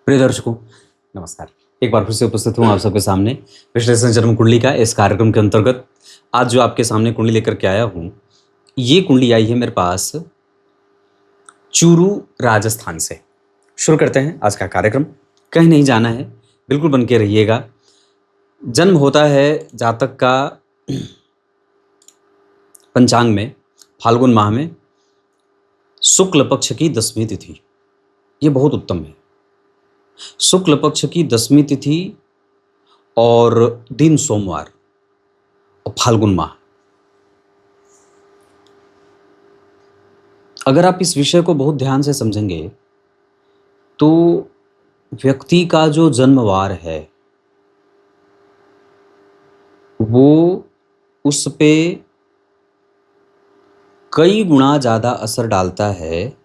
प्रिय दर्शकों, नमस्कार। एक बार फिर से उपस्थित हूँ आप सबके सामने विश्लेषण जन्म कुंडली का इस कार्यक्रम के अंतर्गत। आज जो आपके सामने कुंडली लेकर के आया हूँ, ये कुंडली आई है मेरे पास चूरू, राजस्थान से। शुरू करते हैं आज का कार्यक्रम। कहीं नहीं जाना है, बिल्कुल बन के रहिएगा। जन्म होता है जातक का पंचांग में फाल्गुन माह में शुक्ल पक्ष की 10वीं तिथि। ये बहुत उत्तम है। शुक्ल पक्ष की 10वीं तिथि और दिन सोमवार और फाल्गुन माह। अगर आप इस विषय को बहुत ध्यान से समझेंगे तो व्यक्ति का जो जन्मवार है वो उस पे कई गुना ज़्यादा असर डालता है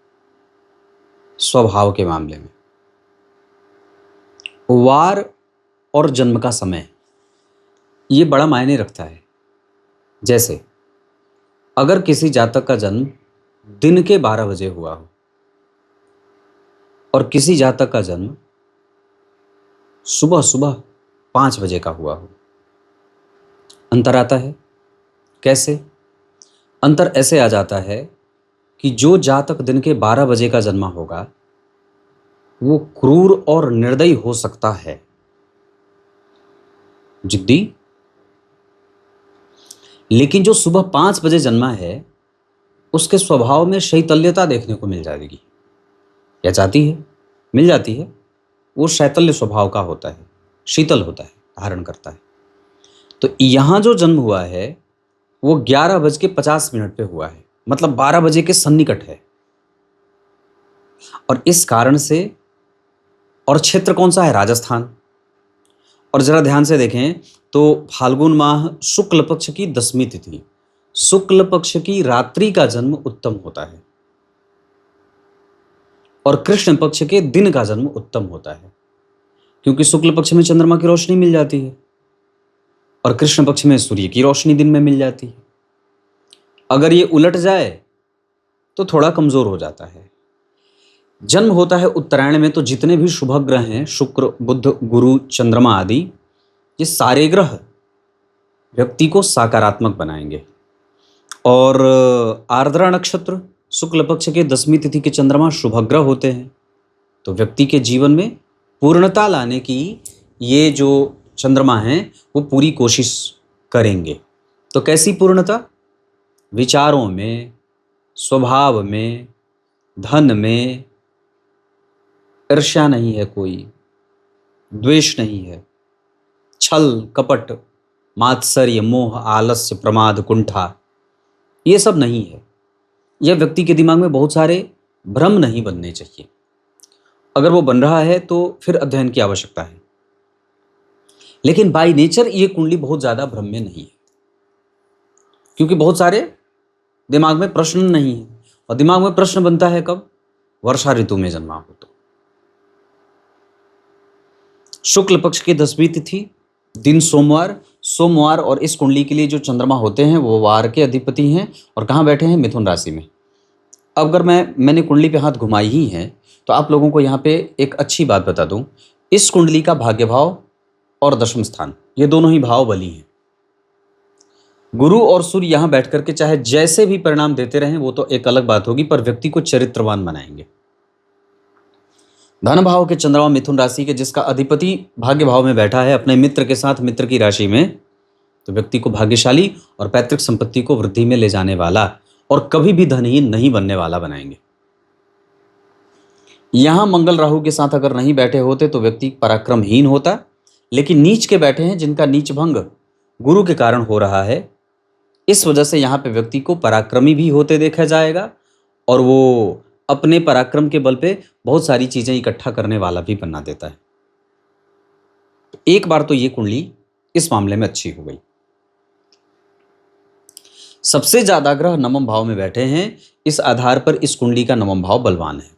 स्वभाव के मामले में। वार और जन्म का समय ये बड़ा मायने रखता है। जैसे अगर किसी जातक का जन्म दिन के 12 बजे हुआ हो और किसी जातक का जन्म सुबह सुबह 5 बजे का हुआ हो, अंतर आता है। कैसे अंतर? ऐसे आ जाता है कि जो जातक दिन के 12 बजे का जन्मा होगा वो क्रूर और निर्दयी हो सकता है, जिद्दी। लेकिन जो सुबह 5 बजे जन्मा है उसके स्वभाव में शैतल्यता देखने को मिल जाएगी, या जाती है, मिल जाती है। वो शैतल्य स्वभाव का होता है, शीतल होता है, धारण करता है। तो यहां जो जन्म हुआ है वो 11:50 पे हुआ है, मतलब 12 बजे के सन्निकट है। और इस कारण से, और क्षेत्र कौन सा है? राजस्थान। और जरा ध्यान से देखें तो फाल्गुन माह शुक्ल पक्ष की 10वीं तिथि, शुक्ल पक्ष की रात्रि का जन्म उत्तम होता है और कृष्ण पक्ष के दिन का जन्म उत्तम होता है, क्योंकि शुक्ल पक्ष में चंद्रमा की रोशनी मिल जाती है और कृष्ण पक्ष में सूर्य की रोशनी दिन में मिल जाती है। अगर ये उलट जाए तो थोड़ा कमजोर हो जाता है। जन्म होता है उत्तरायण में, तो जितने भी शुभ ग्रह हैं, शुक्र, बुध, गुरु, चंद्रमा आदि, ये सारे ग्रह व्यक्ति को सकारात्मक बनाएंगे। और आर्द्रा नक्षत्र शुक्ल पक्ष के 10वीं तिथि के चंद्रमा शुभ ग्रह होते हैं, तो व्यक्ति के जीवन में पूर्णता लाने की ये जो चंद्रमा हैं वो पूरी कोशिश करेंगे। तो कैसी पूर्णता? विचारों में, स्वभाव में, धन में ईर्ष्या नहीं है, कोई द्वेष नहीं है, छल कपट, मात्सर्य, मोह, आलस्य, प्रमाद, कुंठा, ये सब नहीं है। यह व्यक्ति के दिमाग में बहुत सारे भ्रम नहीं बनने चाहिए। अगर वो बन रहा है तो फिर अध्ययन की आवश्यकता है। लेकिन बाय नेचर ये कुंडली बहुत ज्यादा भ्रम में नहीं है, क्योंकि बहुत सारे दिमाग में प्रश्न नहीं है। और दिमाग में प्रश्न बनता है कब? वर्षा ऋतु में जन्मा हो तो। शुक्ल पक्ष की 10वीं तिथि, दिन सोमवार और इस कुंडली के लिए जो चंद्रमा होते हैं वो वार के अधिपति हैं और कहाँ बैठे हैं? मिथुन राशि में। अब अगर मैंने कुंडली पे हाथ घुमाई ही है तो आप लोगों को यहाँ पे एक अच्छी बात बता दूं। इस कुंडली का भाग्य भाव और दशम स्थान, ये दोनों ही भाव बली हैं। गुरु और सूर्य यहाँ बैठ करके चाहे जैसे भी परिणाम देते रहें वो तो एक अलग बात होगी, पर व्यक्ति को चरित्रवान बनाएंगे। धन भाव के चंद्रमा मिथुन राशि के, जिसका अधिपति भाग्य भाव में बैठा है अपने मित्र के साथ, मित्र की राशि में, तो व्यक्ति को भाग्यशाली और पैतृक संपत्ति को वृद्धि में ले जाने वाला और कभी भी धनहीन नहीं बनने वाला बनाएंगे। यहां मंगल राहु के साथ अगर नहीं बैठे होते तो व्यक्ति पराक्रमहीन होता, लेकिन नीच के बैठे हैं, जिनका नीच भंग गुरु के कारण हो रहा है। इस वजह से यहां पे व्यक्ति को पराक्रमी भी होते देखा जाएगा और वो अपने पराक्रम के बल पे बहुत सारी चीजें इकट्ठा करने वाला भी बना देता है। एक बार तो ये कुंडली इस मामले में अच्छी हो गई। सबसे ज्यादा ग्रह नवम भाव में बैठे हैं, इस आधार पर इस कुंडली का नवम भाव बलवान है।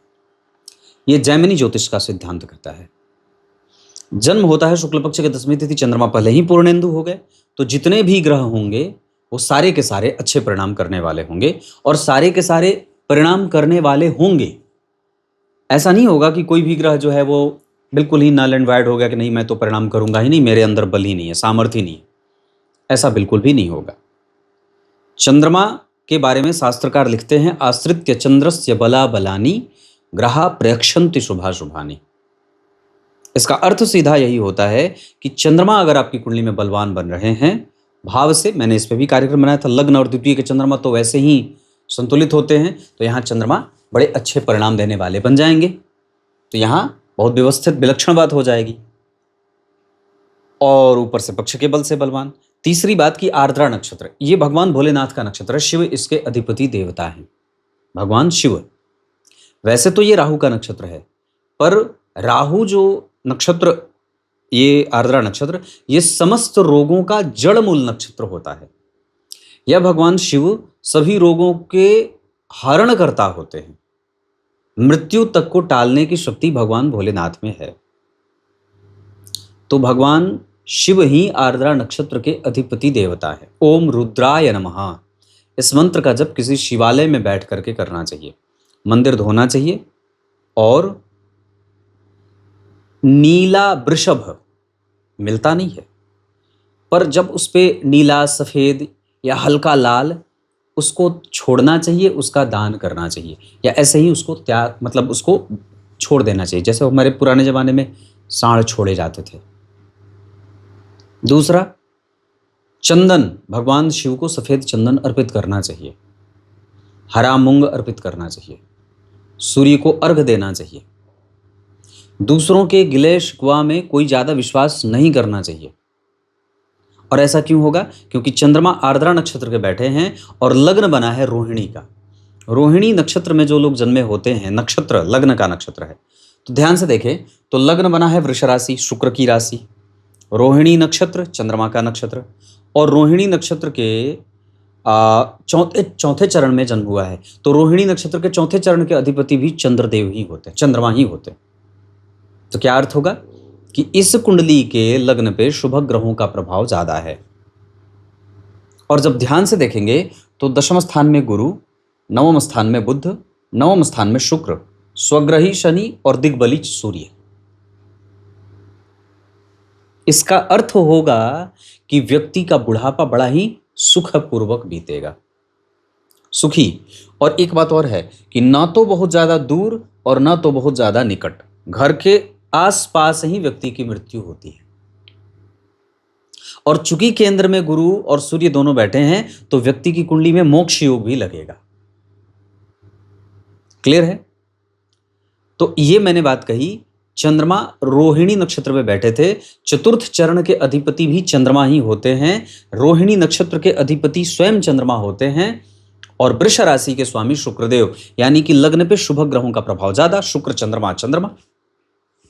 यह जैमिनी ज्योतिष का सिद्धांत कहता है। जन्म होता है शुक्ल पक्ष के 10वीं तिथि, चंद्रमा पहले ही पूर्णेंदु हो गए, तो जितने भी ग्रह होंगे वो सारे के सारे अच्छे परिणाम करने वाले होंगे और सारे के सारे परिणाम करने वाले होंगे। ऐसा नहीं होगा कि कोई भी ग्रह जो है वो बिल्कुल ही नल एंड वाइड हो गया कि नहीं मैं तो परिणाम करूंगा ही नहीं, मेरे अंदर बल ही नहीं है, सामर्थ्य ही नहीं है, ऐसा बिल्कुल भी नहीं होगा। चंद्रमा के बारे में शास्त्रकार लिखते हैं, आश्रित्य चंद्रस्य बला बलानी ग्रहा प्रयक्षन्ति शुभा शुभानी। इसका अर्थ सीधा यही होता है कि चंद्रमा अगर आपकी कुंडली में बलवान बन रहे हैं भाव से, मैंने इस पे भी कार्यक्रम बनाया था, लग्न और द्वितीय के चंद्रमा तो वैसे ही संतुलित होते हैं, तो यहाँ चंद्रमा बड़े अच्छे परिणाम देने वाले बन जाएंगे, तो यहाँ बहुत व्यवस्थित विलक्षण बात हो जाएगी। और ऊपर से पक्ष के बल से बलवान। तीसरी बात की आर्द्रा नक्षत्र, ये भगवान भोलेनाथ का नक्षत्र है, शिव इसके अधिपति देवता हैं, भगवान शिव। वैसे तो ये राहु का नक्षत्र है, पर राहु जो नक्षत्र, ये आर्द्रा नक्षत्र, ये समस्त रोगों का जड़ मूल नक्षत्र होता है। यह भगवान शिव सभी रोगों के हरणकर्ता होते हैं, मृत्यु तक को टालने की शक्ति भगवान भोलेनाथ में है। तो भगवान शिव ही आर्द्रा नक्षत्र के अधिपति देवता है। ओम रुद्राय नमः, इस मंत्र का जप किसी शिवालय में बैठ करके करना चाहिए, मंदिर धोना चाहिए, और नीला वृषभ मिलता नहीं है, पर जब उस पे नीला, सफेद या हल्का लाल, उसको छोड़ना चाहिए, उसका दान करना चाहिए, या ऐसे ही उसको त्याग, मतलब उसको छोड़ देना चाहिए, जैसे हमारे पुराने जमाने में सांड छोड़े जाते थे। दूसरा, चंदन, भगवान शिव को सफेद चंदन अर्पित करना चाहिए, हरा मूंग अर्पित करना चाहिए, सूर्य को अर्घ देना चाहिए। दूसरों के गिले शिकवा में कोई ज्यादा विश्वास नहीं करना चाहिए। और ऐसा क्यों होगा? क्योंकि चंद्रमा आर्द्रा नक्षत्र के बैठे हैं और लग्न बना है रोहिणी का। रोहिणी नक्षत्र में जो लोग जन्मे होते हैं, नक्षत्र लग्न का नक्षत्र है, तो ध्यान से देखें तो लग्न बना है वृष राशि, शुक्र की राशि, रोहिणी नक्षत्र चंद्रमा का नक्षत्र, और रोहिणी नक्षत्र के चौथे चरण में जन्म हुआ है, तो रोहिणी नक्षत्र के चौथे चरण के अधिपति भी चंद्रदेव ही होते हैं, चंद्रमा ही होते हैं। तो क्या अर्थ होगा कि इस कुंडली के लग्न पे शुभ ग्रहों का प्रभाव ज्यादा है। और जब ध्यान से देखेंगे तो दशम स्थान में गुरु, नवम स्थान में बुध, नवम स्थान में शुक्र, स्वग्रही शनि और दिग्बली सूर्य। इसका अर्थ होगा कि व्यक्ति का बुढ़ापा बड़ा ही सुखपूर्वक बीतेगा, सुखी। और एक बात और है कि ना तो बहुत ज्यादा दूर और ना तो बहुत ज्यादा निकट, घर के आसपास ही व्यक्ति की मृत्यु होती है। और चूंकि केंद्र में गुरु और सूर्य दोनों बैठे हैं, तो व्यक्ति की कुंडली में मोक्ष योग भी लगेगा। क्लियर है? तो ये मैंने बात कही, चंद्रमा रोहिणी नक्षत्र में बैठे थे, चतुर्थ चरण के अधिपति भी चंद्रमा ही होते हैं, रोहिणी नक्षत्र के अधिपति स्वयं चंद्रमा होते हैं, और वृष राशि के स्वामी शुक्रदेव, यानी कि लग्न पे शुभ ग्रहों का प्रभाव ज्यादा, शुक्र चंद्रमा चंद्रमा।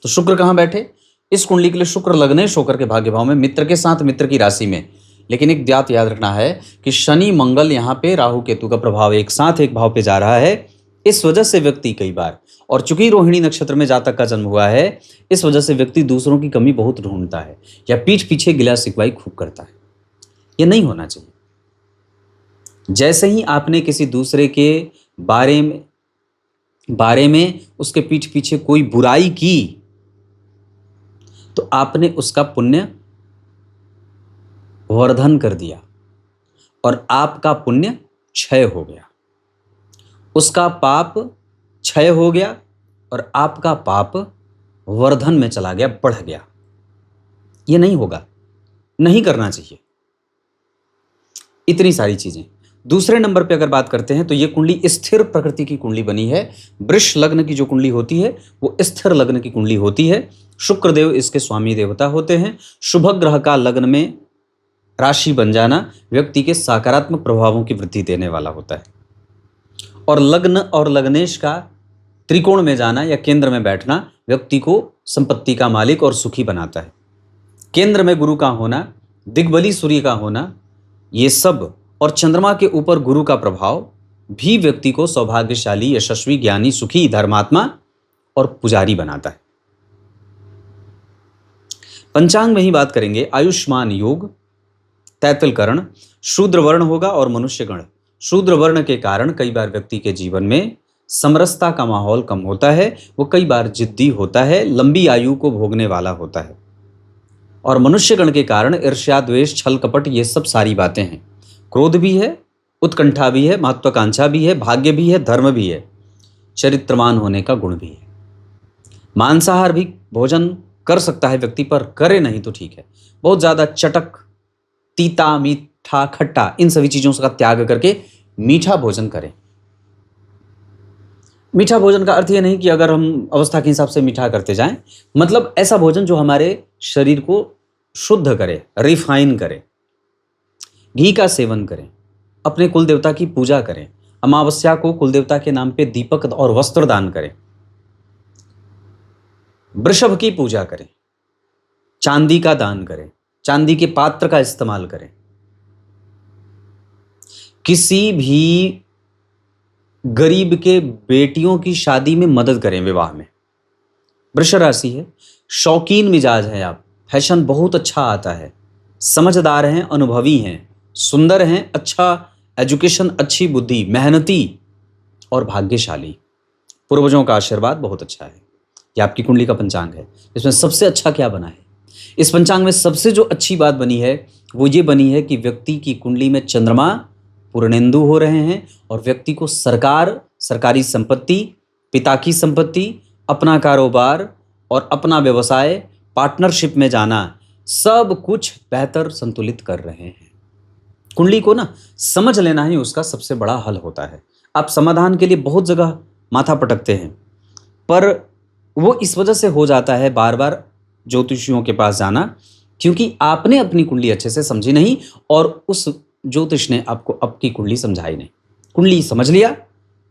तो शुक्र कहां बैठे? इस कुंडली के लिए शुक्र लग्नेश होकर के भाग्य भाव में, मित्र के साथ मित्र की राशि में। लेकिन एक बात याद रखना है कि शनि मंगल यहाँ पे राहु केतु का प्रभाव एक साथ एक भाव पे जा रहा है, इस वजह से व्यक्ति कई बार, और चूंकि रोहिणी नक्षत्र में जातक का जन्म हुआ है, इस वजह से व्यक्ति दूसरों की कमी बहुत ढूंढता है या पीठ पीछे गिला शिकवाई खूब करता है। यह नहीं होना चाहिए। जैसे ही आपने किसी दूसरे के बारे में उसके पीठ पीछे कोई बुराई की, तो आपने उसका पुण्य वर्धन कर दिया और आपका पुण्य क्षय हो गया, उसका पाप क्षय हो गया और आपका पाप वर्धन में चला गया, बढ़ गया। यह नहीं होगा, नहीं करना चाहिए। इतनी सारी चीजें। दूसरे नंबर पे अगर बात करते हैं तो यह कुंडली स्थिर प्रकृति की कुंडली बनी है। वृष लग्न की जो कुंडली होती है वो स्थिर लग्न की कुंडली होती है। शुक्रदेव इसके स्वामी देवता होते हैं। शुभ ग्रह का लग्न में राशि बन जाना व्यक्ति के सकारात्मक प्रभावों की वृद्धि देने वाला होता है, और लग्न और लग्नेश का त्रिकोण में जाना या केंद्र में बैठना व्यक्ति को संपत्ति का मालिक और सुखी बनाता है। केंद्र में गुरु का होना, दिग्बली सूर्य का होना, ये सब, और चंद्रमा के ऊपर गुरु का प्रभाव भी व्यक्ति को सौभाग्यशाली, यशस्वी, ज्ञानी, सुखी, धर्मात्मा और पुजारी बनाता है। पंचांग में ही बात करेंगे। आयुष्मान योग, तैतल करण, शूद्र वर्ण होगा और मनुष्य गण। शूद्र वर्ण के कारण कई बार व्यक्ति के जीवन में समरसता का माहौल कम होता है, वो कई बार जिद्दी होता है, लंबी आयु को भोगने वाला होता है। और मनुष्यगण के कारण ईर्ष्या, द्वेष, छल, कपट, ये सब सारी बातें हैं। क्रोध भी है, उत्कंठा भी है, महत्वाकांक्षा भी है, भाग्य भी है, धर्म भी है, चरित्रवान होने का गुण भी है। मांसाहार भी भोजन कर सकता है व्यक्ति, पर करे नहीं तो ठीक है। बहुत ज्यादा चटक, तीता, मीठा, खट्टा, इन सभी चीजों का त्याग करके मीठा भोजन करें। मीठा भोजन का अर्थ ये नहीं कि अगर हम अवस्था के हिसाब से मीठा करते जाएं, मतलब ऐसा भोजन जो हमारे शरीर को शुद्ध करे, रिफाइन करे। घी का सेवन करें, अपने कुल देवता की पूजा करें, अमावस्या को कुल देवता के नाम पे दीपक और वस्त्र दान करें, वृषभ की पूजा करें, चांदी का दान करें, चांदी के पात्र का इस्तेमाल करें, किसी भी गरीब के बेटियों की शादी में मदद करें, विवाह में। वृष राशि है, शौकीन मिजाज है आप, फैशन बहुत अच्छा आता है, समझदार हैं, अनुभवी हैं, सुंदर हैं, अच्छा एजुकेशन, अच्छी बुद्धि, मेहनती और भाग्यशाली। पूर्वजों का आशीर्वाद बहुत अच्छा है। ये आपकी कुंडली का पंचांग है। इसमें सबसे अच्छा क्या बना है? इस पंचांग में सबसे जो अच्छी बात बनी है वो ये बनी है कि व्यक्ति की कुंडली में चंद्रमा पूर्णेंदु हो रहे हैं और व्यक्ति को सरकार, सरकारी संपत्ति, पिता की संपत्ति, अपना कारोबार और अपना व्यवसाय, पार्टनरशिप में जाना, सब कुछ बेहतर संतुलित कर रहे हैं। कुंडली को ना समझ लेना ही उसका सबसे बड़ा हल होता है। आप समाधान के लिए बहुत जगह माथा पटकते हैं, पर वो इस वजह से हो जाता है बार बार ज्योतिषियों के पास जाना, क्योंकि आपने अपनी कुंडली अच्छे से समझी नहीं और उस ज्योतिष ने आपको आपकी कुंडली समझाई नहीं। कुंडली समझ लिया,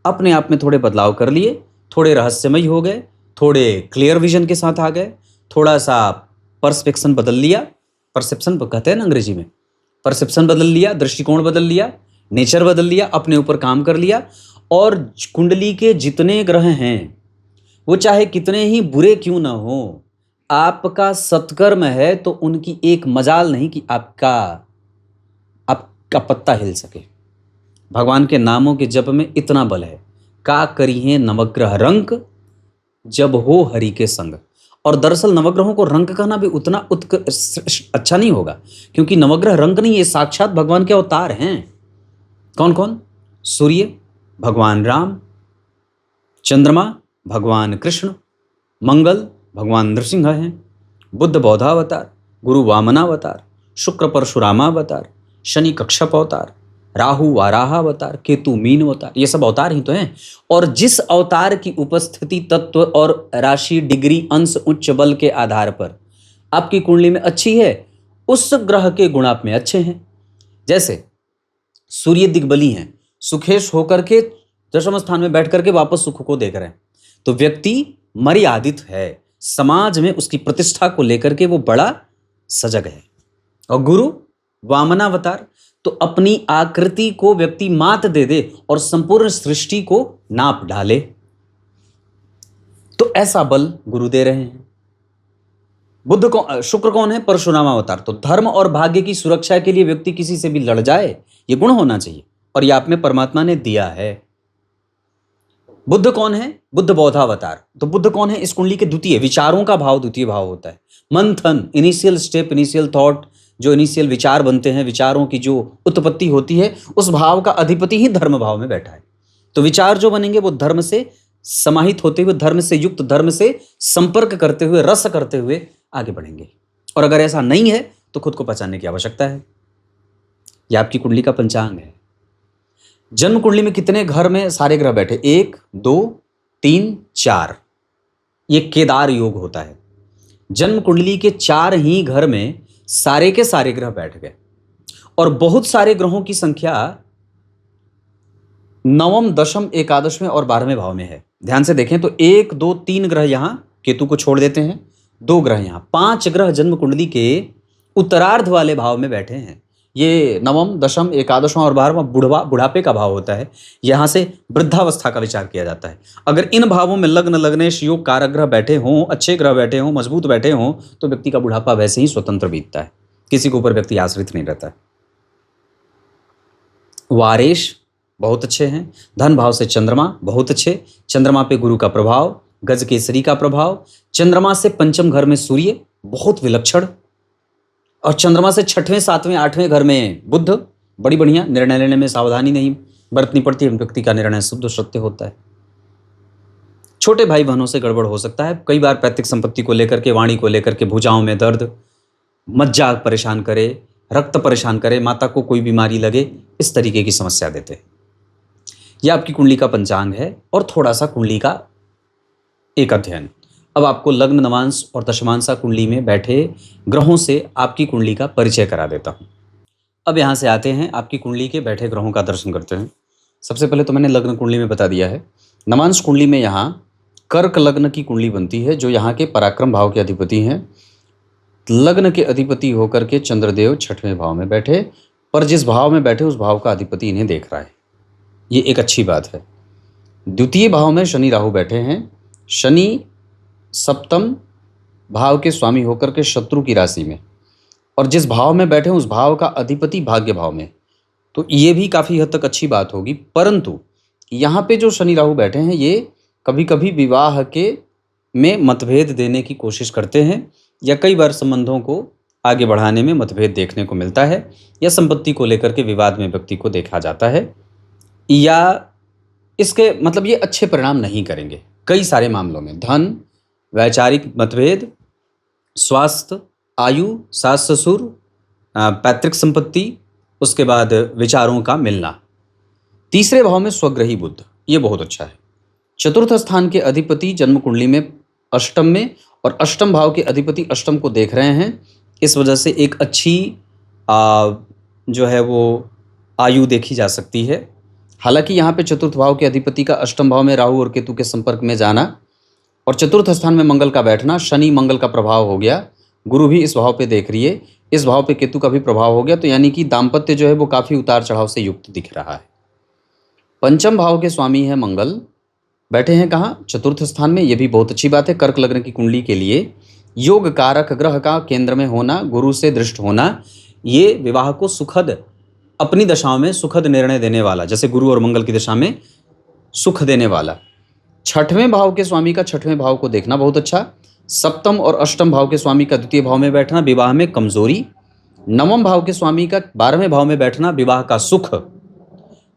अपने आप में थोड़े बदलाव कर लिए, थोड़े रहस्यमयी हो गए, थोड़े क्लियर विजन के साथ आ गए, थोड़ा सा परसेप्शन बदल लिया, परसेप्शन कहते हैं ना अंग्रेजी में, परसेप्शन बदल लिया, दृष्टिकोण बदल लिया, नेचर बदल लिया, अपने ऊपर काम कर लिया। और कुंडली के जितने ग्रह हैं वो चाहे कितने ही बुरे क्यों ना हो, आपका सत्कर्म है तो उनकी एक मजाल नहीं कि आपका पत्ता हिल सके। भगवान के नामों के जप में इतना बल है। का करिए नवग्रह रंक, जब हो हरि के संग। और दरअसल नवग्रहों को रंक कहना भी उतना अच्छा नहीं होगा, क्योंकि नवग्रह रंक नहीं, ये साक्षात भगवान के अवतार हैं। कौन कौन? सूर्य भगवान राम, चंद्रमा भगवान कृष्ण, मंगल भगवान नृसिंह हैं, बुद्ध बौद्धावतार, गुरु वामनावतार, शुक्र परशुरामावतार, शनि कक्षप अवतार, राहु वाराहावतार, केतु मीन अवतार, ये सब अवतार ही तो हैं। और जिस अवतार की उपस्थिति, तत्व और राशि, डिग्री, अंश, उच्च बल के आधार पर आपकी कुंडली में अच्छी है, उस ग्रह के गुण आप में अच्छे हैं। जैसे सूर्य दिग्बली हैं, सुखेश होकर के दशम स्थान में बैठ करके वापस सुख को देख रहे हैं, तो व्यक्ति मर्यादित है, समाज में उसकी प्रतिष्ठा को लेकर के वो बड़ा सजग है। और गुरु वामनावतार, तो अपनी आकृति को व्यक्ति मात दे दे और संपूर्ण सृष्टि को नाप डाले, तो ऐसा बल गुरु दे रहे हैं। बुद्ध को शुक्र कौन है? परशुरामावतार, तो धर्म और भाग्य की सुरक्षा के लिए व्यक्ति किसी से भी लड़ जाए, ये गुण होना चाहिए और ये आप में परमात्मा ने दिया है। बुद्ध कौन है? बुद्ध बौद्धावतार, तो बुद्ध कौन है? इस कुंडली के द्वितीय, विचारों का भाव द्वितीय भाव होता है। मंथन, इनिशियल स्टेप, इनिशियल थॉट, जो इनिशियल विचार बनते हैं, विचारों की जो उत्पत्ति होती है, उस भाव का अधिपति ही धर्म भाव में बैठा है। तो विचार जो बनेंगे वो धर्म से समाहित होते हुए, धर्म से युक्त, धर्म से संपर्क करते हुए, रस करते हुए आगे बढ़ेंगे। और अगर ऐसा नहीं है तो खुद को पहचानने की आवश्यकता है। यह आपकी कुंडली का पंचांग है। जन्म कुंडली में कितने घर में सारे ग्रह बैठे? 1 2 3 4, ये केदार योग होता है। जन्म कुंडली के 4 ही घर में सारे के सारे ग्रह बैठ गए और बहुत सारे ग्रहों की संख्या 9वें, 10वें, 11वें और 12वें भाव में है। ध्यान से देखें तो 1 2 3 ग्रह यहां, केतु को छोड़ देते हैं, 2 ग्रह यहां, 5 ग्रह जन्म कुंडली के उत्तरार्ध वाले भाव में बैठे हैं। ये 9वें, 10वें, 11वें और 12वां बुढ़ापे का भाव होता है। यहां से वृद्धावस्था का विचार किया जाता है। अगर इन भावों में लग्न, लग्नेश योग, कारक ग्रह बैठे हों, अच्छे ग्रह बैठे हों, मजबूत बैठे हों, तो व्यक्ति का बुढ़ापा वैसे ही स्वतंत्र बीतता है, किसी के ऊपर व्यक्ति आश्रित नहीं रहता है। वारेश बहुत अच्छे हैं। धन भाव से चंद्रमा बहुत अच्छे, चंद्रमा पे गुरु का प्रभाव, गज केसरी का प्रभाव, चंद्रमा से पंचम घर में सूर्य बहुत विलक्षण, और चंद्रमा से छठवें सातवें आठवें घर में बुध, बड़ी बढ़िया। निर्णय लेने में सावधानी नहीं बरतनी पड़ती है, व्यक्ति का निर्णय शुद्ध सत्य होता है। छोटे भाई बहनों से गड़बड़ हो सकता है, कई बार पैतृक संपत्ति को लेकर के, वाणी को लेकर के भुजाओं में दर्द, मज्जा परेशान करे, रक्त परेशान करे, माता को कोई बीमारी लगे, इस तरीके की समस्या देते हैं। यह आपकी कुंडली का पंचांग है और थोड़ा सा कुंडली का एक अध्ययन। अब आपको लग्न, नवांश और दशमांशा कुंडली में बैठे ग्रहों से आपकी कुंडली का परिचय करा देता हूं। अब यहां से आते हैं, आपकी कुंडली के बैठे ग्रहों का दर्शन करते हैं। सबसे पहले तो मैंने लग्न कुंडली में बता दिया है। नवांश कुंडली में यहाँ कर्क लग्न की कुंडली बनती है, जो यहाँ के पराक्रम भाव के अधिपति हैं। लग्न के अधिपति होकर के चंद्रदेव छठवें भाव में बैठे, पर जिस भाव में बैठे उस भाव का अधिपति इन्हें देख रहा है, ये एक अच्छी बात है। द्वितीय भाव में शनि राहु बैठे हैं। शनि सप्तम भाव के स्वामी होकर के शत्रु की राशि में, और जिस भाव में बैठे उस भाव का अधिपति भाग्य भाव में, तो ये भी काफ़ी हद तक अच्छी बात होगी। परंतु यहाँ पे जो शनि राहु बैठे हैं, ये कभी कभी विवाह के में मतभेद देने की कोशिश करते हैं, या कई बार संबंधों को आगे बढ़ाने में मतभेद देखने को मिलता है, या संपत्ति को लेकर के विवाद में व्यक्ति को देखा जाता है, या इसके मतलब ये अच्छे परिणाम नहीं करेंगे कई सारे मामलों में। धन, वैचारिक मतभेद, स्वास्थ्य, आयु, सास ससुर, पैतृक संपत्ति, उसके बाद विचारों का मिलना। तीसरे भाव में स्वग्रही बुध, ये बहुत अच्छा है। चतुर्थ स्थान के अधिपति जन्म कुंडली में अष्टम में, और अष्टम भाव के अधिपति अष्टम को देख रहे हैं, इस वजह से एक अच्छी जो है वो आयु देखी जा सकती है। हालांकि यहाँ पे चतुर्थ भाव के अधिपति का अष्टम भाव में राहु और केतु के संपर्क में जाना, और चतुर्थ स्थान में मंगल का बैठना, शनि मंगल का प्रभाव हो गया, गुरु भी इस भाव पे देख रही है, इस भाव पे केतु का भी प्रभाव हो गया, तो यानी कि दाम्पत्य जो है वो काफ़ी उतार चढ़ाव से युक्त दिख रहा है। पंचम भाव के स्वामी है मंगल, बैठे हैं कहाँ? चतुर्थ स्थान में, ये भी बहुत अच्छी बात है। कर्क लग्न की कुंडली के लिए योग कारक ग्रह का केंद्र में होना, गुरु से दृष्ट होना, ये विवाह को सुखद, अपनी दशाओं में सुखद निर्णय देने वाला, जैसे गुरु और मंगल की दशा में सुख देने वाला। छठवें भाव के स्वामी का छठवें भाव को देखना बहुत अच्छा। सप्तम और अष्टम भाव के स्वामी का द्वितीय भाव में बैठना, विवाह में कमजोरी। नवम भाव के स्वामी का 12वें भाव में बैठना, विवाह का सुख।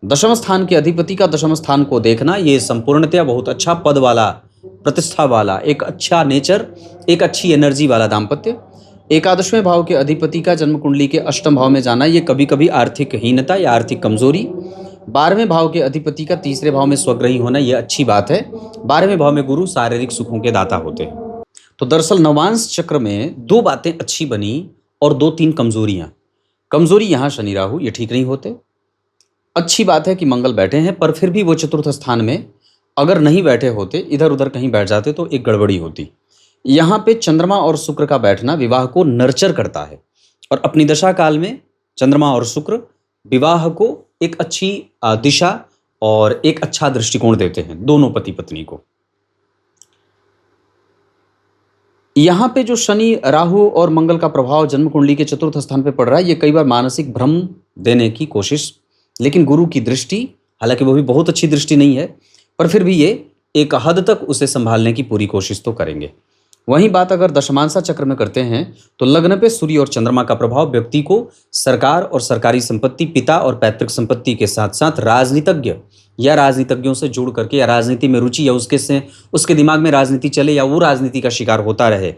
दशम स्थान के अधिपति का दशम स्थान को देखना, ये संपूर्णतया बहुत अच्छा पद वाला, प्रतिष्ठा वाला, एक अच्छा नेचर, एक अच्छी एनर्जी वाला दाम्पत्य। एकादशवें भाव के अधिपति का जन्म कुंडली के अष्टम भाव में जाना, ये कभी कभी आर्थिक हीनता या आर्थिक कमजोरी। 12वें भाव के अधिपति का तीसरे भाव में स्वग्रही होना, ये अच्छी बात है। 12वें भाव में गुरु शारीरिक सुखों के दाता होते हैं। तो दरअसल नवांश चक्र में दो बातें अच्छी बनी और 2-3 कमजोरियां। कमजोरी यहाँ शनि राहु, ये ठीक नहीं होते। अच्छी बात है कि मंगल बैठे हैं, पर फिर भी वो चतुर्थ स्थान में अगर नहीं बैठे होते, इधर उधर कहीं बैठ जाते, तो एक गड़बड़ी होती। यहाँ पे चंद्रमा और शुक्र का बैठना विवाह को नर्चर करता है, और अपनी दशा काल में चंद्रमा और शुक्र विवाह को एक अच्छी दिशा और एक अच्छा दृष्टिकोण देते हैं दोनों पति पत्नी को। यहाँ पे जो शनि राहु और मंगल का प्रभाव जन्म कुंडली के चतुर्थ स्थान पे पड़ रहा है, ये कई बार मानसिक भ्रम देने की कोशिश, लेकिन गुरु की दृष्टि, हालांकि वो भी बहुत अच्छी दृष्टि नहीं है, पर फिर भी ये एक हद तक उसे संभालने की पूरी कोशिश तो करेंगे। वहीं बात अगर दशमांशा चक्र में करते हैं, तो लग्न पे सूर्य और चंद्रमा का प्रभाव व्यक्ति को सरकार और सरकारी संपत्ति, पिता और पैतृक संपत्ति के साथ साथ राजनीतिज्ञ या राजनीतिज्ञों से जुड़ करके, या राजनीति में रुचि, या उसके दिमाग में राजनीति चले, या वो राजनीति का शिकार होता रहे,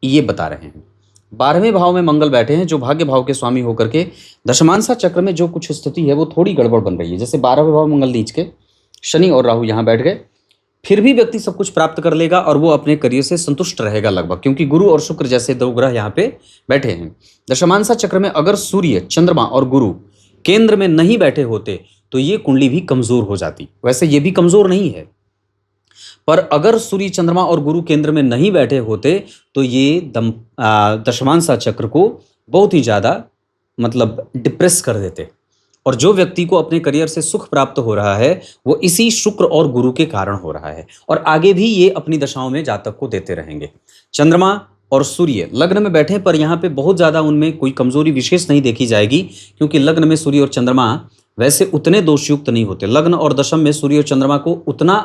ये बता रहे हैं। 12वें भाव में मंगल बैठे हैं, जो भाग्य भाव के स्वामी होकर के दशमांशा चक्र में जो कुछ स्थिति है वो थोड़ी गड़बड़ बन रही है। जैसे 12वें भाव मंगल नीच के शनि और राहु यहाँ बैठ गए, फिर भी व्यक्ति सब कुछ प्राप्त कर लेगा और वो अपने करियर से संतुष्ट रहेगा लगभग, क्योंकि गुरु और शुक्र जैसे दो ग्रह यहाँ पे बैठे हैं। दशमांशा चक्र में अगर सूर्य, चंद्रमा और गुरु केंद्र में नहीं बैठे होते तो ये कुंडली भी कमजोर हो जाती। वैसे ये भी कमजोर नहीं है, पर अगर सूर्य, चंद्रमा और गुरु केंद्र में नहीं बैठे होते तो ये दशमांशा चक्र को बहुत ही ज्यादा मतलब डिप्रेस कर देते। और जो व्यक्ति को अपने करियर से सुख प्राप्त हो रहा है वो इसी शुक्र और गुरु के कारण हो रहा है, और आगे भी ये अपनी दशाओं में जातक को देते रहेंगे। चंद्रमा और सूर्य लग्न में बैठे, पर यहाँ पे बहुत ज़्यादा उनमें कोई कमजोरी विशेष नहीं देखी जाएगी, क्योंकि लग्न में सूर्य और चंद्रमा वैसे उतने दोषयुक्त नहीं होते। लग्न और दशम में सूर्य और चंद्रमा को उतना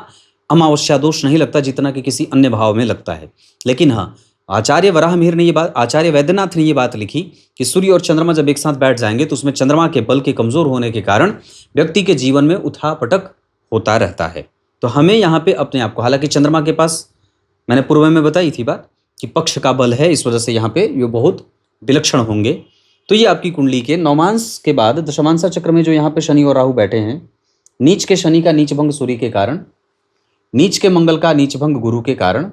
अमावस्या दोष नहीं लगता जितना कि किसी अन्य भाव में लगता है। लेकिन हाँ, आचार्य वैद्यनाथ ने ये बात लिखी कि सूर्य और चंद्रमा जब एक साथ बैठ जाएंगे तो उसमें चंद्रमा के बल के कमजोर होने के कारण व्यक्ति के जीवन में उठापटक होता रहता है। तो हमें यहाँ पे अपने आप को, हालांकि चंद्रमा के पास मैंने पूर्व में बताई थी बात कि पक्ष का बल है, इस वजह से यहाँ पे ये बहुत विलक्षण होंगे। तो ये आपकी कुंडली के नौमांश के बाद दशमांशा चक्र में जो यहाँ पे शनि और राहु बैठे हैं, नीच के शनि का नीच भंग सूर्य के कारण, नीच के मंगल का नीच भंग गुरु के कारण,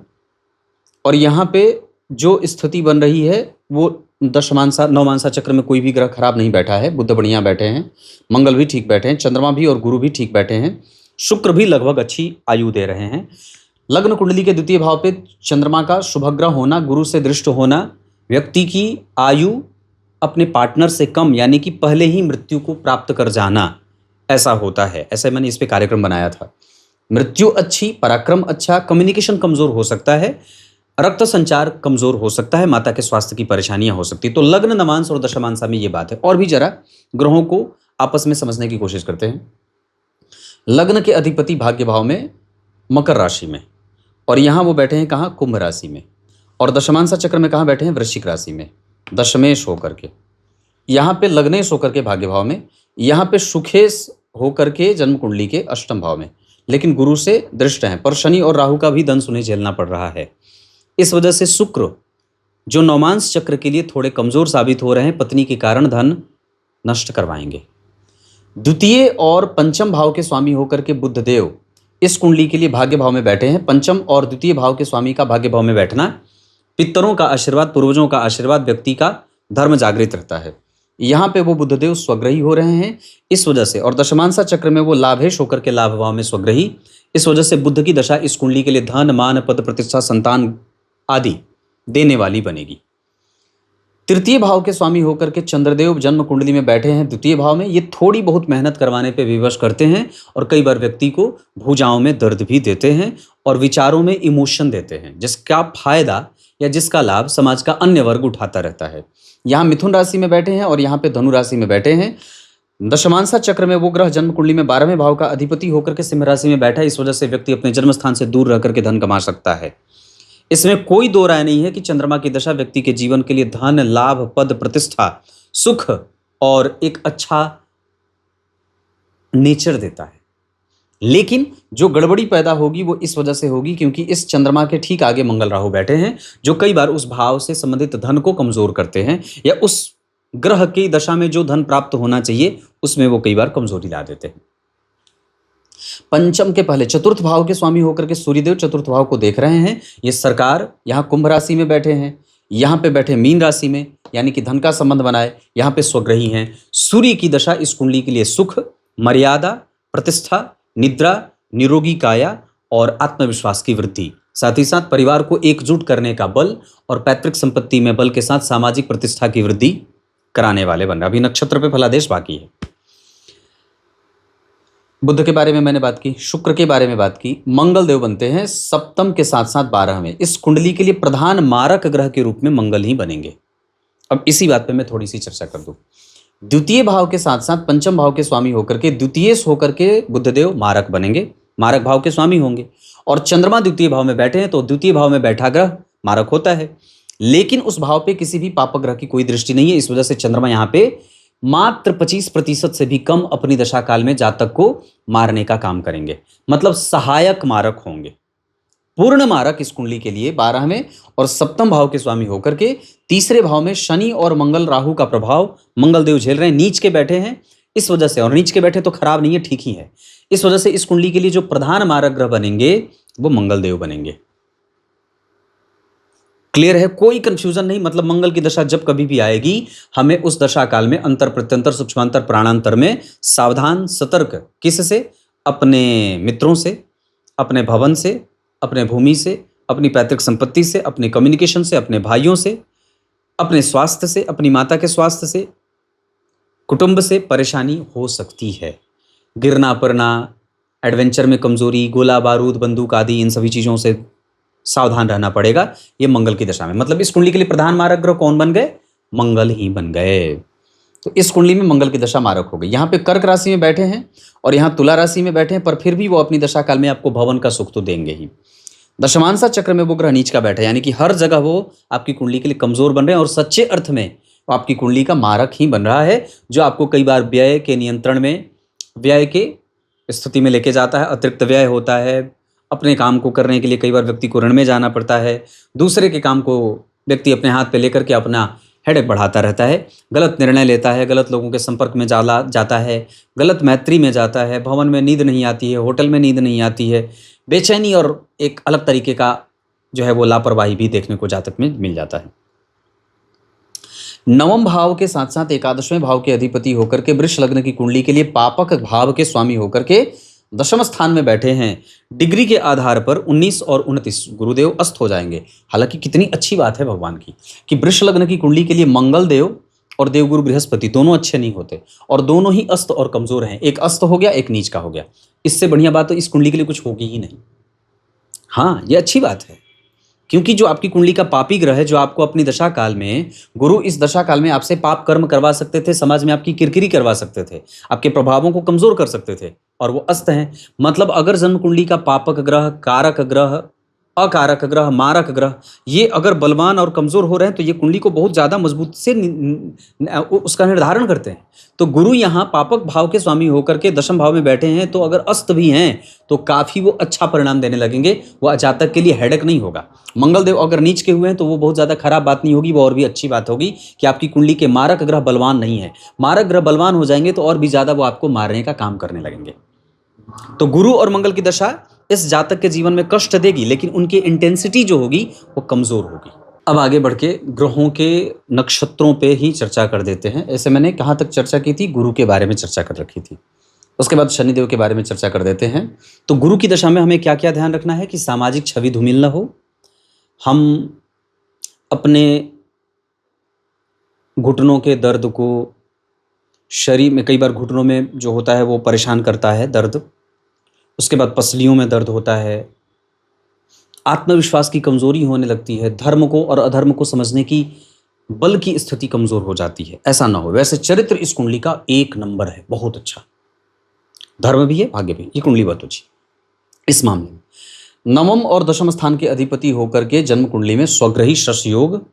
और यहाँ पे जो स्थिति बन रही है वो नौमांशा चक्र में कोई भी ग्रह खराब नहीं बैठा है। बुध बढ़िया बैठे हैं, मंगल भी ठीक बैठे हैं, चंद्रमा भी और गुरु भी ठीक बैठे हैं, शुक्र भी लगभग अच्छी आयु दे रहे हैं। लग्न कुंडली के द्वितीय भाव पे चंद्रमा का शुभग्रह होना, गुरु से दृष्ट होना, व्यक्ति की आयु अपने पार्टनर से कम यानी कि पहले ही मृत्यु को प्राप्त कर जाना, ऐसा होता है। ऐसे मैंने इस पे कार्यक्रम बनाया था। मृत्यु अच्छी, पराक्रम अच्छा, कम्युनिकेशन कमजोर हो सकता है, रक्त संचार कमजोर हो सकता है, माता के स्वास्थ्य की परेशानियां हो सकती है। तो लग्न, नवांश और दशमांशा में ये बात है। और भी जरा ग्रहों को आपस में समझने की कोशिश करते हैं। लग्न के अधिपति भाग्य भाव में मकर राशि में, और यहां वो बैठे हैं कहाँ, कुंभ राशि में। और दशमांशा चक्र में कहाँ बैठे हैं, वृश्चिक राशि में, दशमेश होकर के। यहाँ पे लग्नेश होकर के भाग्य भाव में, यहाँ पे सुखेश होकर के जन्म कुंडली के अष्टम भाव में, लेकिन गुरु से दृष्ट हैं। पर शनि और राहु का भी दंश उन्हें झेलना पड़ रहा है। इस वजह से शुक्र जो नौमांश चक्र के लिए थोड़े कमजोर साबित हो रहे हैं, पत्नी के कारण धन नष्ट करवाएंगे। द्वितीय और पंचम भाव के स्वामी होकर के बुध देव इस कुंडली के लिए भाग्य भाव में बैठे हैं। पंचम और द्वितीय भाव के स्वामी का भाग्य भाव में बैठना, पितरों का आशीर्वाद, पूर्वजों का आशीर्वाद, व्यक्ति का धर्म जागृत रहता है। यहाँ पे वो बुधदेव स्वग्रही हो रहे हैं इस वजह से, और दशमांशा चक्र में वो लाभेश होकर के लाभ भाव में स्वग्रही। इस वजह से बुध की दशा इस कुंडली के लिए धन, मान, पद, प्रतिष्ठा, संतान आदि देने वाली बनेगी। तृतीय भाव के स्वामी होकर के चंद्रदेव जन्म कुंडली में बैठे हैं द्वितीय भाव में। ये थोड़ी बहुत मेहनत करवाने पे विवश करते हैं और कई बार व्यक्ति को भुजाओं में दर्द भी देते हैं और विचारों में इमोशन देते हैं, जिसका फायदा या जिसका लाभ समाज का अन्य वर्ग उठाता रहता है। यहाँ मिथुन राशि में बैठे हैं और यहाँ पे धनु राशि में बैठे हैं। दशमांशा चक्र में वो ग्रह जन्म कुंडली में 12वें भाव का अधिपति होकर के सिंह राशि में बैठा है। इस वजह से व्यक्ति अपने जन्म स्थान से दूर रह करके धन कमा सकता है। इसमें कोई दो राय नहीं है कि चंद्रमा की दशा व्यक्ति के जीवन के लिए धन, लाभ, पद, प्रतिष्ठा, सुख और एक अच्छा नेचर देता है। लेकिन जो गड़बड़ी पैदा होगी वो इस वजह से होगी क्योंकि इस चंद्रमा के ठीक आगे मंगल राहु बैठे हैं, जो कई बार उस भाव से संबंधित धन को कमजोर करते हैं, या उस ग्रह की दशा में जो धन प्राप्त होना चाहिए उसमें वो कई बार कमजोरी ला देते हैं। पंचम के पहले चतुर्थ भाव के स्वामी होकर के सूर्यदेव चतुर्थ भाव को देख रहे हैं। ये सरकार यहाँ कुंभ राशि में बैठे हैं, यहाँ पे बैठे मीन राशि में, यानी कि धन का संबंध बनाए, यहाँ पे स्वग्रही हैं। सूर्य की दशा इस कुंडली के लिए सुख, मर्यादा, प्रतिष्ठा, निद्रा, निरोगी काया और आत्मविश्वास की वृद्धि, साथ ही साथ परिवार को एकजुट करने का बल और पैतृक संपत्ति में बल के साथ सामाजिक प्रतिष्ठा की वृद्धि कराने वाले बन रहे। अभी नक्षत्र पे फलादेश बाकी है। बुध के बारे में मैंने बात की, शुक्र के बारे में बात की। मंगल देव बनते हैं सप्तम के साथ साथ 12वें। इस कुंडली के लिए प्रधान मारक ग्रह के रूप में मंगल ही बनेंगे। अब इसी बात पे मैं थोड़ी सी चर्चा कर दूं। द्वितीय भाव के साथ साथ पंचम भाव के स्वामी होकर के द्वितीयेश होकर के बुधदेव मारक बनेंगे, मारक भाव के स्वामी होंगे। और चंद्रमा द्वितीय भाव में बैठे हैं तो द्वितीय भाव में बैठा ग्रह मारक होता है, लेकिन उस भाव पे किसी भी पापक ग्रह की कोई दृष्टि नहीं है। इस वजह से चंद्रमा यहाँ पे मात्र 25% से भी कम अपनी दशा काल में जातक को मारने का काम करेंगे, मतलब सहायक मारक होंगे। पूर्ण मारक इस कुंडली के लिए 12वें और सप्तम भाव के स्वामी होकर के तीसरे भाव में शनि और मंगल राहु का प्रभाव मंगल देव झेल रहे हैं, नीच के बैठे हैं। इस वजह से, और नीच के बैठे तो खराब नहीं है, ठीक ही है। इस वजह से इस कुंडली के लिए जो प्रधान मारक ग्रह बनेंगे वो मंगल देव बनेंगे। क्लियर है, कोई कंफ्यूजन नहीं। मतलब मंगल की दशा जब कभी भी आएगी, हमें उस दशा काल में अंतर प्रत्यंतर सूक्ष्मांतर प्राणांतर में सावधान सतर्क, किससे? अपने मित्रों से, अपने भवन से, अपने भूमि से, अपनी पैतृक संपत्ति से, अपने कम्युनिकेशन से, अपने भाइयों से, अपने स्वास्थ्य से, अपनी माता के स्वास्थ्य से, कुटुंब से परेशानी हो सकती है। गिरना पड़ना, एडवेंचर में कमजोरी, गोला बारूद, बंदूक आदि, इन सभी चीजों से सावधान रहना पड़ेगा ये मंगल की दशा में। मतलब इस कुंडली के लिए प्रधान मारक ग्रह कौन बन गए? मंगल ही बन गए। तो इस कुंडली में मंगल की दशा मारक हो गई। यहाँ पे कर्क राशि में बैठे हैं और यहाँ तुला राशि में बैठे हैं, पर फिर भी वो अपनी दशा काल में आपको भवन का सुख तो देंगे ही। दशमांसा चक्र में वो ग्रह नीच का बैठा है, यानी कि हर जगह वो आपकी कुंडली के लिए कमजोर बन रहे हैं और सच्चे अर्थ में वो आपकी कुंडली का मारक ही बन रहा है, जो आपको कई बार व्यय के नियंत्रण में, व्यय के स्थिति में लेके जाता है। अतिरिक्त व्यय होता है, अपने काम को करने के लिए कई बार व्यक्ति को ऋण में जाना पड़ता है, दूसरे के काम को व्यक्ति अपने हाथ पे लेकर के अपना हेडेक बढ़ाता रहता है, गलत निर्णय लेता है, गलत लोगों के संपर्क में जाता है, गलत मैत्री में जाता है, भवन में नींद नहीं आती है, होटल में नींद नहीं आती है, बेचैनी और एक अलग तरीके का जो है वो लापरवाही भी देखने को जातक में मिल जाता है। नवम भाव के साथ साथ एकादशवें भाव के अधिपति होकर के वृष लग्न की कुंडली के लिए पापक भाव के स्वामी होकर के दशम स्थान में बैठे हैं। डिग्री के आधार पर 19 और 29 गुरुदेव अस्त हो जाएंगे। हालांकि कितनी अच्छी बात है भगवान की कि वृष लग्न की कुंडली के लिए मंगल देव और देवगुरु बृहस्पति दोनों अच्छे नहीं होते और दोनों ही अस्त और कमजोर हैं। एक अस्त हो गया, एक नीच का हो गया। इससे बढ़िया बात तो इस कुंडली के लिए कुछ होगी ही नहीं। हाँ, ये अच्छी बात है, क्योंकि जो आपकी कुंडली का पापी ग्रह है, जो आपको अपनी दशा काल में, गुरु इस दशा काल में आपसे पाप कर्म करवा सकते थे, समाज में आपकी किरकिरी करवा सकते थे, आपके प्रभावों को कमजोर कर सकते थे, और वो अस्त हैं। मतलब अगर जन्म कुंडली का पापक ग्रह, कारक ग्रह, अकारक ग्रह, मारक ग्रह, ये अगर बलवान और कमजोर हो रहे हैं तो ये कुंडली को बहुत ज्यादा मजबूत से उसका निर्धारण करते हैं। तो गुरु यहाँ पापक भाव के स्वामी होकर के दशम भाव में बैठे हैं, तो अगर अस्त भी हैं तो काफी वो अच्छा परिणाम देने लगेंगे। वो जातक के लिए हेडक नहीं होगा। मंगल देव अगर नीच के हुए हैं तो वो बहुत ज्यादा खराब बात नहीं होगी, वो और भी अच्छी बात होगी कि आपकी कुंडली के मारक ग्रह बलवान नहीं है। मारक ग्रह बलवान हो जाएंगे तो और भी ज्यादा वो आपको मारने का काम करने लगेंगे। तो गुरु और मंगल की दशा इस जातक के जीवन में कष्ट देगी, लेकिन उनकी इंटेंसिटी जो होगी वो कमजोर होगी। अब आगे बढ़ के ग्रहों के नक्षत्रों पे ही चर्चा कर देते हैं। ऐसे मैंने कहाँ तक चर्चा की थी? गुरु के बारे में चर्चा कर रखी थी। उसके बाद शनिदेव के बारे में चर्चा कर देते हैं। तो गुरु की दशा में हमें क्या क्या ध्यान रखना है कि सामाजिक छवि धूमिल न हो, हम अपने घुटनों के दर्द को, शरीर में कई बार घुटनों में जो होता है वो परेशान करता है दर्द, उसके बाद पसलियों में दर्द होता है, आत्मविश्वास की कमजोरी होने लगती है, धर्म को और अधर्म को समझने की बल की स्थिति कमजोर हो जाती है। ऐसा ना हो। वैसे चरित्र इस कुंडली का 1 नंबर है, बहुत अच्छा, धर्म भी है, भाग्य भी। ये कुंडली बहुत अच्छी इस मामले में। नवम और दशम स्थान के अधिपति होकर के जन्म कुंडली में स्वग्रही शश योग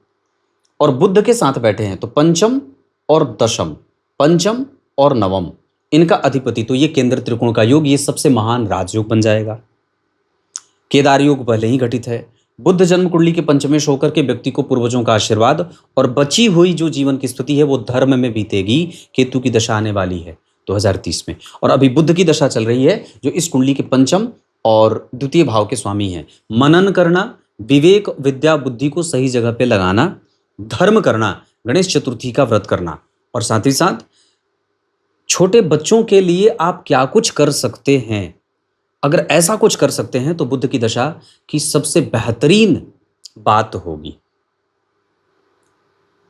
और बुद्ध के साथ बैठे हैं, तो पंचम और दशम, पंचम और नवम, इनका अधिपति, तो ये केंद्र त्रिकोण का योग, ये सबसे महान राजयोग बन जाएगा। केदार योग पहले ही घटित है। बुद्ध जन्म कुंडली के पंचमेश होकर के व्यक्ति को पूर्वजों का आशीर्वाद और बची हुई जो जीवन की स्थिति है वो धर्म में बीतेगी। केतु की दशा आने वाली है 2030 में, और अभी बुद्ध की दशा चल रही है जो इस कुंडली के पंचम और द्वितीय भाव के स्वामी हैं। मनन करना, विवेक विद्या बुद्धि को सही जगह पे लगाना, धर्म करना, गणेश चतुर्थी का व्रत करना, और साथ ही साथ छोटे बच्चों के लिए आप क्या कुछ कर सकते हैं, अगर ऐसा कुछ कर सकते हैं तो बुद्ध की दशा की सबसे बेहतरीन बात होगी।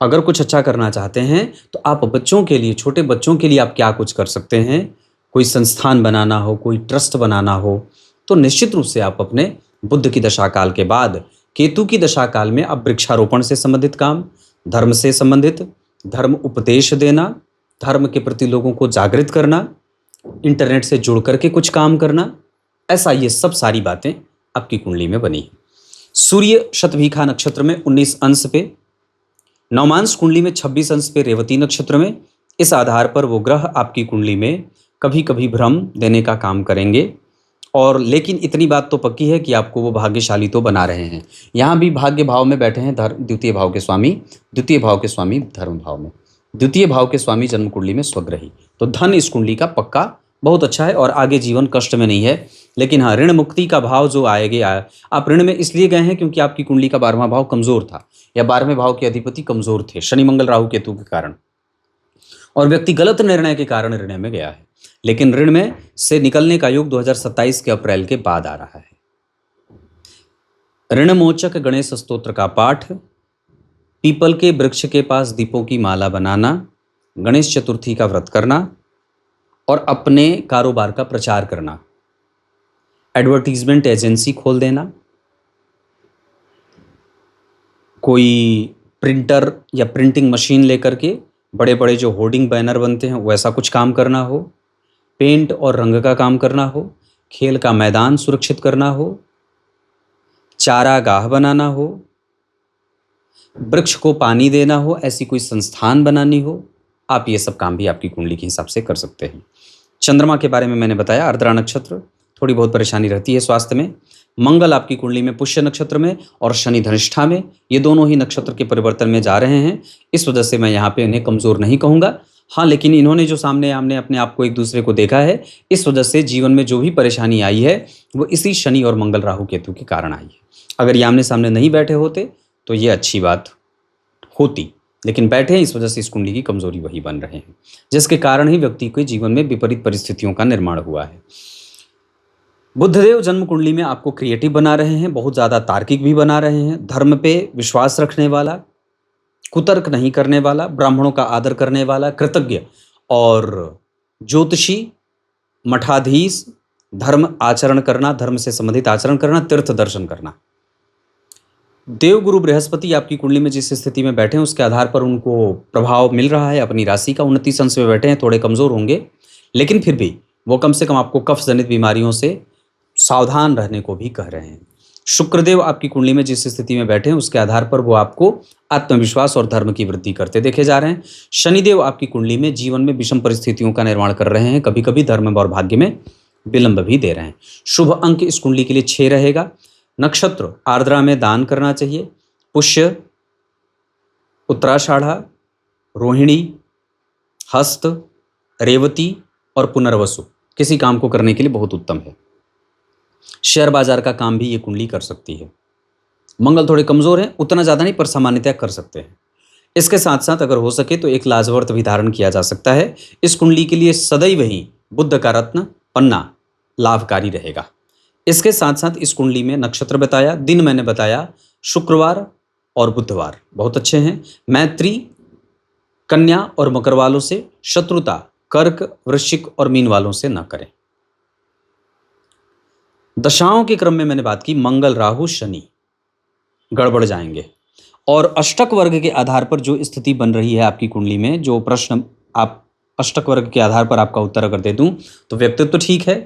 अगर कुछ अच्छा करना चाहते हैं तो आप बच्चों के लिए, छोटे बच्चों के लिए आप क्या कुछ कर सकते हैं, कोई संस्थान बनाना हो, कोई ट्रस्ट बनाना हो, तो निश्चित रूप से आप अपने बुद्ध की दशा काल के बाद केतु की दशा काल में आप वृक्षारोपण से संबंधित काम, धर्म से संबंधित, धर्म उपदेश देना, धर्म के प्रति लोगों को जागृत करना, इंटरनेट से जुड़ करके कुछ काम करना, ऐसा ये सब सारी बातें आपकी कुंडली में बनी है। सूर्य शतभिखा नक्षत्र में 19 अंश पे, नवमांश कुंडली में 26 अंश पे रेवती नक्षत्र में। इस आधार पर वो ग्रह आपकी कुंडली में कभी कभी भ्रम देने का काम करेंगे, और लेकिन इतनी बात तो पक्की है कि आपको वो भाग्यशाली तो बना रहे हैं। यहाँ भी भाग्य भाव में बैठे हैं द्वितीय भाव के स्वामी, द्वितीय भाव के स्वामी धर्म भाव में, द्वितीय भाव के स्वामी जन्म कुंडली में स्वग्रही। तो धन इस कुंडली का पक्का बहुत अच्छा है और आगे जीवन कष्ट में नहीं है। लेकिन हाँ, ऋण मुक्ति का भाव जो आएगा, आप ऋण में इसलिए गए हैं क्योंकि आपकी कुंडली का 12वां भाव कमजोर था, या 12वें भाव के अधिपति कमजोर थे शनि मंगल राहु केतु के कारण, और व्यक्ति गलत निर्णय के कारण ऋण में गया है। लेकिन ऋण में से निकलने का योग 2027 के अप्रैल के बाद आ रहा है। ऋण मोचक गणेश स्तोत्र का पाठ, पीपल के वृक्ष के पास दीपों की माला बनाना, गणेश चतुर्थी का व्रत करना, और अपने कारोबार का प्रचार करना, एडवर्टीजमेंट एजेंसी खोल देना, कोई प्रिंटर या प्रिंटिंग मशीन लेकर के बड़े बड़े जो होर्डिंग बैनर बनते हैं वैसा कुछ काम करना हो, पेंट और रंग का काम करना हो, खेल का मैदान सुरक्षित करना हो, चारागाह बनाना हो, वृक्ष को पानी देना हो, ऐसी कोई संस्थान बनानी हो, आप ये सब काम भी आपकी कुंडली के हिसाब से कर सकते हैं। चंद्रमा के बारे में मैंने बताया, आर्द्रा नक्षत्र, थोड़ी बहुत परेशानी रहती है स्वास्थ्य में। मंगल आपकी कुंडली में पुष्य नक्षत्र में और शनि धनिष्ठा में, ये दोनों ही नक्षत्र के परिवर्तन में जा रहे हैं। इस वजह से मैं यहाँ पे इन्हें कमजोर नहीं कहूँगा। हाँ, लेकिन इन्होंने जो सामने आमने अपने आप को एक दूसरे को देखा है, इस वजह से जीवन में जो भी परेशानी आई है वो इसी शनि और मंगल राहु केतु के कारण आई है। अगर ये आमने सामने नहीं बैठे होते तो ये अच्छी बात होती, लेकिन बैठे हैं, इस वजह से इस कुंडली की कमजोरी वही बन रहे हैं, जिसके कारण ही व्यक्ति के जीवन में विपरीत परिस्थितियों का निर्माण हुआ है। बुधदेव जन्म कुंडली में आपको क्रिएटिव बना रहे हैं, बहुत ज़्यादा तार्किक भी बना रहे हैं, धर्म पे विश्वास रखने वाला, कुतर्क नहीं करने वाला, ब्राह्मणों का आदर करने वाला, कृतज्ञ और ज्योतिषी, मठाधीश, धर्म आचरण करना, धर्म से संबंधित आचरण करना, तीर्थ दर्शन करना। देवगुरु बृहस्पति आपकी कुंडली में जिस स्थिति में बैठे हैं उसके आधार पर उनको प्रभाव मिल रहा है अपनी राशि का। 29 अंश में बैठे हैं, थोड़े कमजोर होंगे, लेकिन फिर भी वो कम से कम आपको कफ जनित बीमारियों से सावधान रहने को भी कह रहे हैं। शुक्रदेव आपकी कुंडली में जिस स्थिति में बैठे हैं उसके आधार पर वो आपको आत्मविश्वास और धर्म की वृद्धि करते देखे जा रहे हैं। शनिदेव आपकी कुंडली में जीवन में विषम परिस्थितियों का निर्माण कर रहे हैं, कभी कभी धर्म और भाग्य में विलंब भी दे रहे हैं। शुभ अंक इस कुंडली के लिए 6 रहेगा। नक्षत्र आर्द्रा में दान करना चाहिए। पुष्य, उत्तराषाढ़ा, रोहिणी, हस्त, रेवती और पुनर्वसु किसी काम को करने के लिए बहुत उत्तम है। शेयर बाजार का काम भी ये कुंडली कर सकती है। मंगल थोड़े कमजोर हैं, उतना ज़्यादा नहीं, पर सामान्यतः कर सकते हैं। इसके साथ साथ अगर हो सके तो एक लाजवर्त भी धारण किया जा सकता है। इस कुंडली के लिए सदैव ही बुद्ध का रत्न पन्ना लाभकारी रहेगा। इसके साथ साथ इस कुंडली में नक्षत्र बताया, दिन मैंने बताया, शुक्रवार और बुधवार बहुत अच्छे हैं। मैत्री, कन्या और मकर वालों से शत्रुता कर्क, वृश्चिक और मीन वालों से न करें। दशाओं के क्रम में मैंने बात की, मंगल राहु शनि गड़बड़ जाएंगे। और अष्टक वर्ग के आधार पर जो स्थिति बन रही है आपकी कुंडली में, जो प्रश्न आप अष्टक वर्ग के आधार पर आपका उत्तर अगर दे दूं तो व्यक्तित्व तो ठीक है,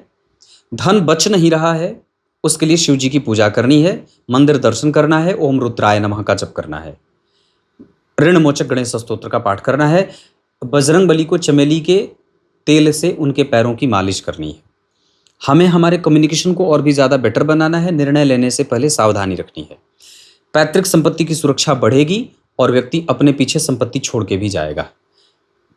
धन बच नहीं रहा है, उसके लिए शिव जी की पूजा करनी है, मंदिर दर्शन करना है, ओम रुद्राय नमः का जप करना है, ऋण मोचक गणेश स्तोत्र का पाठ करना है, बजरंग बली को चमेली के तेल से उनके पैरों की मालिश करनी है। हमें हमारे कम्युनिकेशन को और भी ज़्यादा बेटर बनाना है, निर्णय लेने से पहले सावधानी रखनी है। पैतृक संपत्ति की सुरक्षा बढ़ेगी और व्यक्ति अपने पीछे संपत्ति छोड़ के भी जाएगा।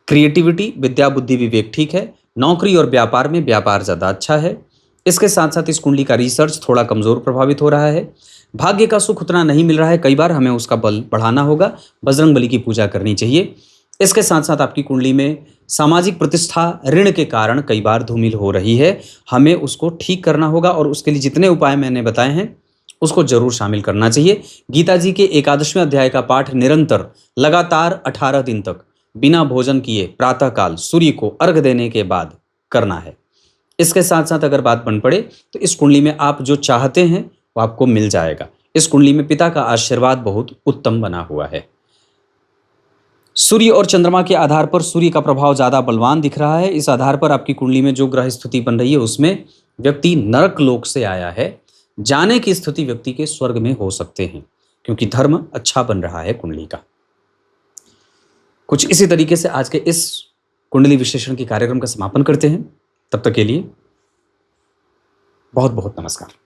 क्रिएटिविटी, विद्या, बुद्धि, विवेक ठीक है। नौकरी और व्यापार में व्यापार ज़्यादा अच्छा है। इसके साथ साथ इस कुंडली का रिसर्च थोड़ा कमज़ोर प्रभावित हो रहा है। भाग्य का सुख उतना नहीं मिल रहा है, कई बार हमें उसका बल बढ़ाना होगा, बजरंग बली की पूजा करनी चाहिए। इसके साथ साथ आपकी कुंडली में सामाजिक प्रतिष्ठा ऋण के कारण कई बार धूमिल हो रही है, हमें उसको ठीक करना होगा और उसके लिए जितने उपाय मैंने बताए हैं उसको जरूर शामिल करना चाहिए। गीता जी के 11वें अध्याय का पाठ निरंतर लगातार 18 दिन तक बिना भोजन किए प्रातःकाल सूर्य को अर्घ देने के बाद करना है। इसके साथ साथ अगर बात बन पड़े तो इस कुंडली में आप जो चाहते हैं वो आपको मिल जाएगा। इस कुंडली में पिता का आशीर्वाद बहुत उत्तम बना हुआ है। सूर्य और चंद्रमा के आधार पर सूर्य का प्रभाव ज़्यादा बलवान दिख रहा है। इस आधार पर आपकी कुंडली में जो ग्रह स्थिति बन रही है उसमें व्यक्ति नरक लोक से आया है, जाने की स्थिति व्यक्ति के स्वर्ग में हो सकते हैं, क्योंकि धर्म अच्छा बन रहा है कुंडली का। कुछ इसी तरीके से आज के इस कुंडली विश्लेषण के कार्यक्रम का समापन करते हैं। तब तक के लिए बहुत बहुत नमस्कार।